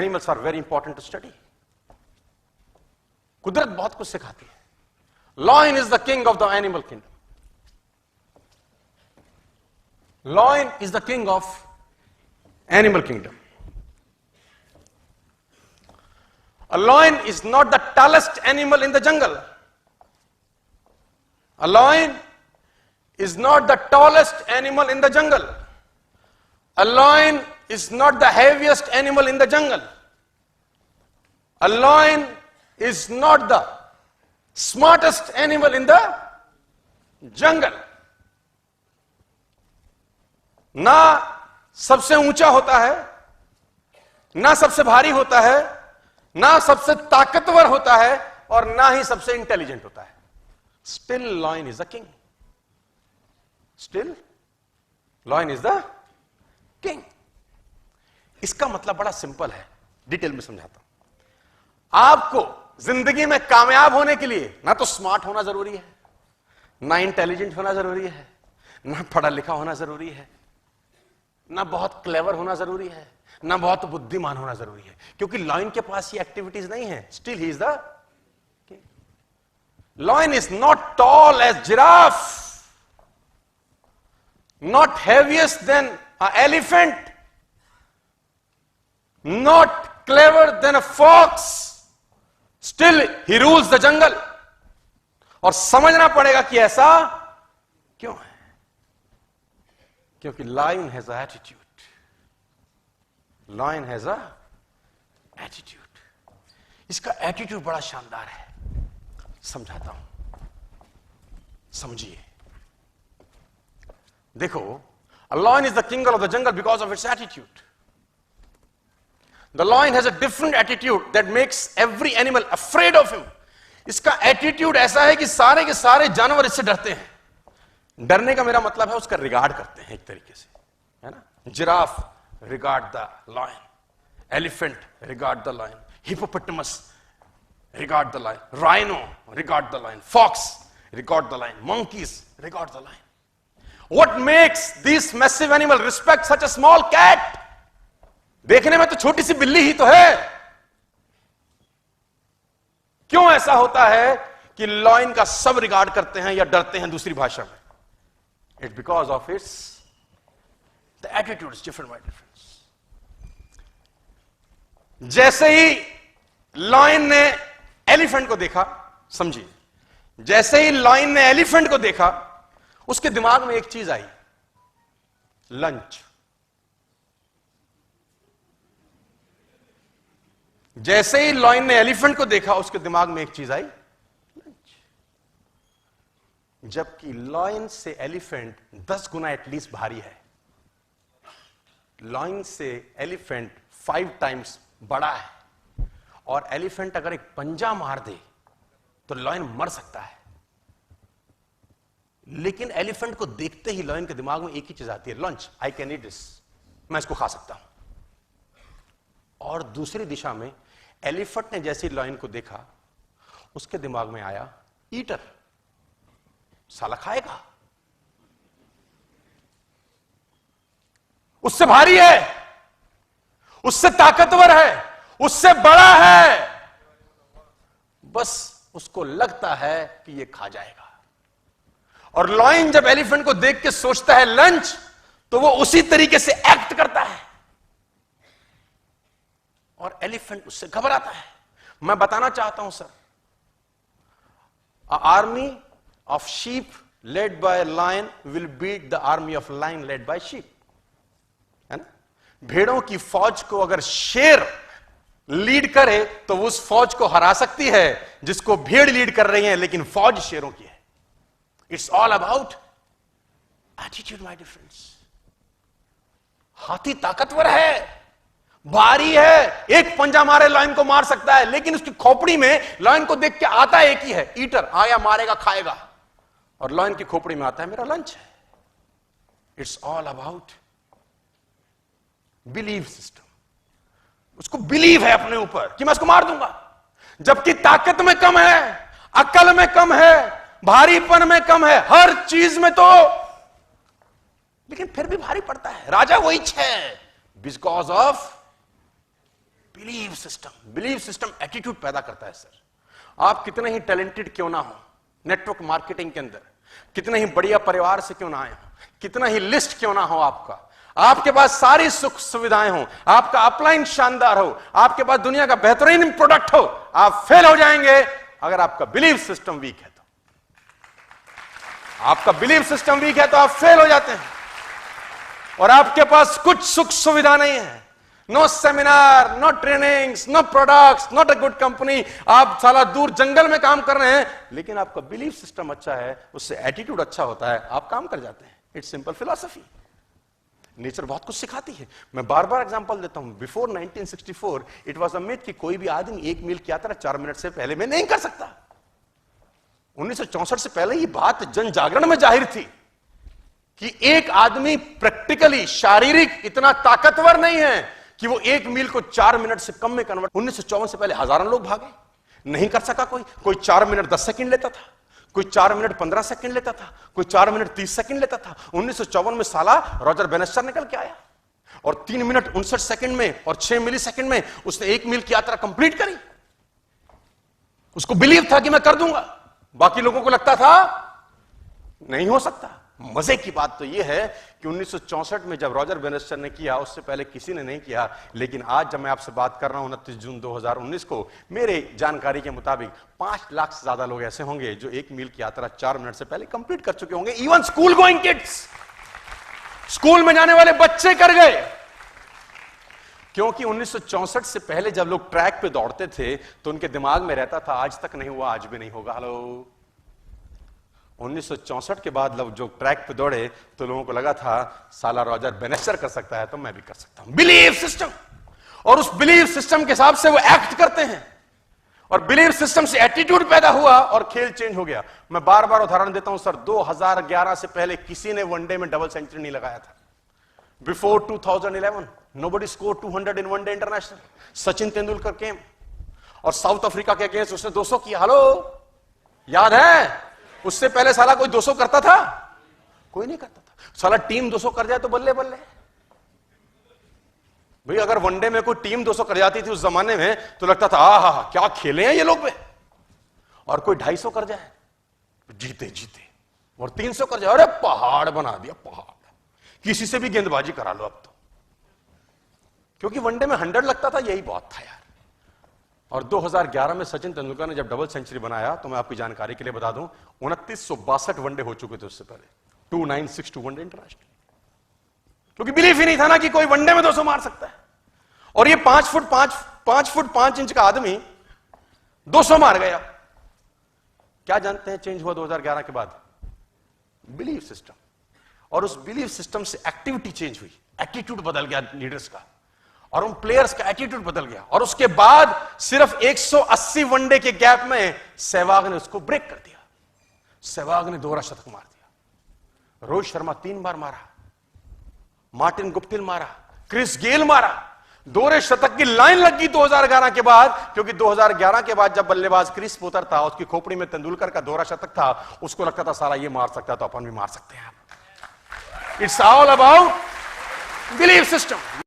Animals are very important to study. कुदरत बहुत कुछ सिखाती है। Lion is the king of the animal kingdom. Lion is the king of animal kingdom. A lion is not the tallest animal in the jungle. A lion is not the tallest animal in the jungle. A lion is not the heaviest animal in the jungle. A lion is not the smartest animal in the jungle. ना सबसे ऊंचा होता है, ना सबसे भारी होता है, ना सबसे ताकतवर होता है, और ना ही सबसे इंटेलिजेंट होता है। Still lion is the king. Still lion is the king. इसका मतलब बड़ा सिंपल है, डिटेल में समझाता हूं। आपको जिंदगी में कामयाब होने के लिए ना तो स्मार्ट होना जरूरी है, ना इंटेलिजेंट होना जरूरी है, ना पढ़ा लिखा होना जरूरी है, ना बहुत क्लेवर होना जरूरी है, ना बहुत बुद्धिमान होना जरूरी है, क्योंकि लॉयन के पास ये एक्टिविटीज नहीं है। Still he is the king. Lion is not tall as giraffe, not heaviest then a elephant, not clever then a fox. Still he rules the jungle. और समझना पड़ेगा कि ऐसा क्यों है, क्योंकि lion has a attitude. Lion has a attitude. इसका attitude बड़ा शानदार है, समझाता हूं, समझिए। देखो, a lion is the king of the jungle because of its attitude. The lion has a different attitude that makes every animal afraid of him. इसका attitude ऐसा है कि सारे के सारे जानवर इससे डरते हैं। डरने का मेरा मतलब है उसका रिगार्ड करते हैं एक तरीके से, है ना। Giraffe regard the lion, elephant regard the lion, hippopotamus regard the lion, rhino regard the lion, fox regard the lion, monkeys regard the lion. What makes these massive animal respect such a small cat? देखने में तो छोटी सी बिल्ली ही तो है, क्यों ऐसा होता है कि लॉयन का सब रिगार्ड करते हैं या डरते हैं दूसरी भाषा में? It's because of its the attitude is different by difference. जैसे ही लॉयन ने एलिफेंट को देखा, समझिए, जैसे ही लॉयन ने एलिफेंट को देखा, उसके दिमाग में एक चीज आई, लंच। जैसे ही लॉयन ने एलिफेंट को देखा, उसके दिमाग में एक चीज आई, लंच। जबकि लॉयन से एलिफेंट 10 गुना एटलीस्ट भारी है। लॉयन से एलिफेंट 5 टाइम्स बड़ा है, और एलिफेंट अगर एक पंजा मार दे तो लॉयन मर सकता है। लेकिन एलिफेंट को देखते ही लॉयन के दिमाग में एक ही चीज आती है, lunch, I can eat this, मैं इसको खा सकता हूं। और दूसरी दिशा में एलिफेंट ने जैसे लॉयन को देखा, उसके दिमाग में आया, ईटर, साला खाएगा, उससे भारी है, उससे ताकतवर है, उससे बड़ा है, बस उसको लगता है कि ये खा जाएगा। और लॉयन जब एलिफेंट को देख के सोचता है लंच, तो वो उसी तरीके से एक्ट करता है, और एलिफेंट उससे घबराता है। मैं बताना चाहता हूं sir, army of sheep led by lion will beat the army of lion led by sheep, है ना। भेड़ों की फौज को अगर शेर लीड करे तो वो उस फौज को हरा सकती है जिसको भेड़ लीड कर रही है, लेकिन फौज शेरों की है। It's all about attitude my difference. हाथी ताकतवर है, भारी है, एक पंजा मारे लायन को मार सकता है, लेकिन उसकी खोपड़ी में लायन को देख के आता एक ही है, ईटर, आया मारेगा खाएगा, और लायन की खोपड़ी में आता है मेरा लंच है। It's all about believe system. उसको बिलीव है अपने ऊपर कि मैं उसको मार दूंगा, जबकि ताकत में कम है, अकल में कम है, भारीपन में कम है, हर चीज में तो, लेकिन फिर भी भारी पड़ता है। राजा वही है because of believe system attitude पैदा करता है सर। आप कितने ही टैलेंटेड क्यों ना हो, नेटवर्क मार्केटिंग के अंदर कितने ही बढ़िया परिवार से क्यों ना आए हो, कितना ही लिस्ट क्यों ना हो आपका, आपके पास सारी सुख सुविधाएं हो, आपका अपलाइन शानदार हो, आपके पास दुनिया का बेहतरीन प्रोडक्ट हो, आप फेल हो जाएंगे अगर आपका बिलीव सिस्टम वीक है। तो आपका बिलीव सिस्टम वीक है तो आप फेल हो जाते हैं। और आपके पास कुछ सुख सुविधा नहीं है, no seminar, no trainings, no products, not a good company, आप साला दूर जंगल में काम कर रहे हैं, लेकिन आपका बिलीव सिस्टम अच्छा है, उससे एटीट्यूड अच्छा होता है, आप काम कर जाते हैं। It's simple philosophy. नेचर बहुत कुछ सिखाती है। मैं बार बार एग्जांपल देता हूं। Before 1964 it was a myth कि कोई भी आदमी 1 मील की यात्रा 4 मिनट से पहले में नहीं कर सकता। 1964 से पहले ये बात जन जागरण में जाहिर थी कि एक आदमी प्रैक्टिकली शारीरिक इतना ताकतवर नहीं है कि वो 1 मील को 4 मिनट से कम में कन्वर्ट। 1954 से पहले हजारों लोग भागे, नहीं कर सका कोई 4 मिनट 10 सेकंड लेता था, कोई 4 मिनट 15 सेकंड लेता था, कोई 4 मिनट 30 सेकंड लेता था। 1954 में साला रॉजर बेनेस्टर निकल के आया और 3 मिनट 59 सेकंड में और 6 मिली सेकंड में उसने 1 मील की यात्रा कंप्लीट करी। उसको बिलीव था कि मैं कर दूंगा, बाकी लोगों को लगता था नहीं हो सकता। मजे की बात तो यह है कि 1964 में जब रॉजर बेनेस्टर ने किया, उससे पहले किसी ने नहीं किया। लेकिन आज जब मैं आपसे बात कर रहा हूं 29 जून 2019 को, मेरे जानकारी के मुताबिक 5 लाख से ज्यादा लोग ऐसे होंगे जो 1 मील की यात्रा 4 मिनट से पहले कंप्लीट कर चुके होंगे। Even school going kids, school में जाने वाले बच्चे कर गए। क्योंकि 1964 से पहले जब लोग ट्रैक पे दौड़ते थे तो उनके दिमाग में रहता था आज तक नहीं हुआ, आज भी नहीं होगा। हेलो, 1964 के बाद लोग जो ट्रैक पे दौड़े तो लोगों को लगा था साला रॉजर बेनेस्टर कर सकता है तो मैं भी कर सकता हूं। Believe system. और उस बिलीव सिस्टम के हिसाब से वो एक्ट करते हैं और बिलीव सिस्टम से एटीट्यूड पैदा हुआ और खेल चेंज हो गया। मैं बार बार उदाहरण देता हूं सर, 2011 से पहले किसी ने वनडे में डबल सेंचुरी नहीं लगाया था। Before 2011 nobody scored 200 in one day international. Sachin Tendulkar came और साउथ अफ्रीका के अगेंस्ट उसने 200 किया। हेलो, याद है? उससे पहले साला कोई 200 करता था? कोई नहीं करता था। साला टीम 200 कर जाए तो बल्ले बल्ले भाई। अगर वनडे में कोई टीम 200 कर जाती थी उस जमाने में तो लगता था आहा क्या खेले हैं ये लोग पे। और कोई 250 कर जाए जीते जीते, और 300 कर जाए अरे पहाड़ बना दिया पहाड़। किसी से भी गेंदबाजी करा लो अब तो, क्योंकि वनडे में 100 लगता था, यही बहुत था यार। और 2011 में सचिन तेंदुलकर ने जब डबल सेंचुरी बनाया तो मैं आपकी जानकारी के लिए बता दूं 2962 वनडे हो चुके थे उससे पहले, 2962 वनडे इंटरनेशनल। क्योंकि बिलीफ ही नहीं था ना कि कोई वनडे में 200 मार सकता है। और ये 5 फुट 5 इंच का आदमी 200 मार गया। क्या जानते हैं चेंज हुआ 2011 के बाद? Belief system. और उस बिलीफ सिस्टम से एक्टिविटी चेंज हुई, एटीट्यूड बदल गया लीडर्स का, और उन प्लेयर्स का एटीट्यूड बदल गया। और उसके बाद सिर्फ 180 वनडे के गैप में सहवाग ने उसको ब्रेक कर दिया। सहवाग ने दोहरा शतक मार दिया, रोहित शर्मा 3 बार मारा, मार्टिन गुप्टिल मारा, क्रिस गेल मारा। दोहरे शतक की लाइन लग गई 2011 के बाद, क्योंकि 2011 के बाद जब बल्लेबाज क्रिस पोतर था, उसकी खोपड़ी में तेंदुलकर का दोहरा शतक था, उसको लगता था साला ये मार सकता है तो अपन भी मार सकते हैं। It's all about belief system.